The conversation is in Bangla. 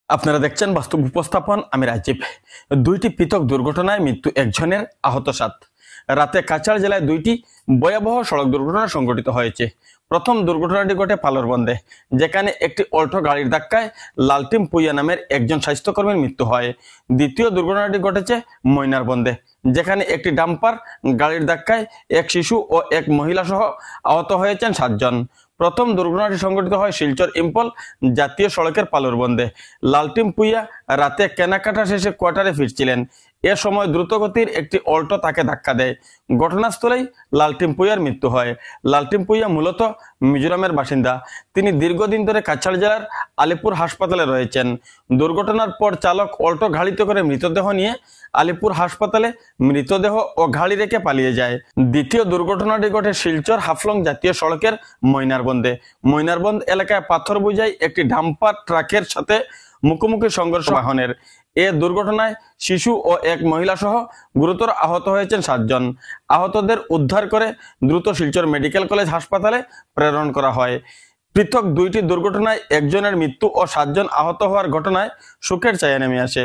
আপনারা দেখছেন বাস্তব উপস্থাপন। আমি রাজীব। দুইটি পৃথক দুর্ঘটনায় মৃত্যু একজনের, আহত 7। রাতে কাছাড় জেলায় দুইটি ভয়াবহ সড়ক দুর্ঘটনা সংঘটিত হয়েছে। প্রথম দুর্ঘটনাটি ঘটে পালরবন্দে, যেখানে একটি অল্টো গাড়ির ধাক্কায় লালটিম পুইয়া নামের একজন স্বাস্থ্যকর্মীর মৃত্যু হয়। দ্বিতীয় দুর্ঘটনাটি ঘটেছে ময়নারবন্দে, যেখানে একটি ডাম্পার গাড়ির ধাক্কায় এক শিশু ও এক মহিলা সহ আহত হয়েছেন 7 জন। প্রথম দুর্ঘটনাটি সংঘটিত হয় শিলচর ইম্পল জাতীয় সড়কের পালরবন্দে। লালটিম পুইয়া রাতে কেনাকাটা শেষে কোয়ার্টারে ফিরছিলেন। এ সময় দ্রুতগতির একটি অল্টো তাকে ধাক্কা দেয়। ঘটনাস্থলেই লালটিম পুইয়ার মৃত্যু হয়। লালটিম পুইয়া মূলত মিজোরামের বাসিন্দা। তিনি দীর্ঘদিন ধরে কাছাড় জেলার আলিপুর হাসপাতালে রয়েছেন। দুর্ঘটনার পর চালক অল্টো গাড়িতে করে মৃতদেহ নিয়ে আলিপুর হাসপাতালে মৃতদেহ ও গাড়ি রেখে পালিয়ে যায়। দ্বিতীয় দুর্ঘটনাটি ঘটে শিলচর হাফলং জাতীয় সড়কের ময়নারবন্দে। ময়নারবন্দ এলাকায় পাথর বোঝাই একটি ডাম্পার ট্রাকের সাথে মুখোমুখি সংঘর্ষ বাহনের। এ দুর্ঘটনায় শিশু ও এক মহিলা সহ গুরুতর আহত হয়েছেন 7 জন। আহতদের উদ্ধার করে দ্রুত শিলচর মেডিকেল কলেজ হাসপাতালে প্রেরণ করা হয়। পৃথক দুইটি দুর্ঘটনায় একজনের মৃত্যু ও 7 জন আহত হওয়ার ঘটনায় শোকের ছায়া নেমে আসে।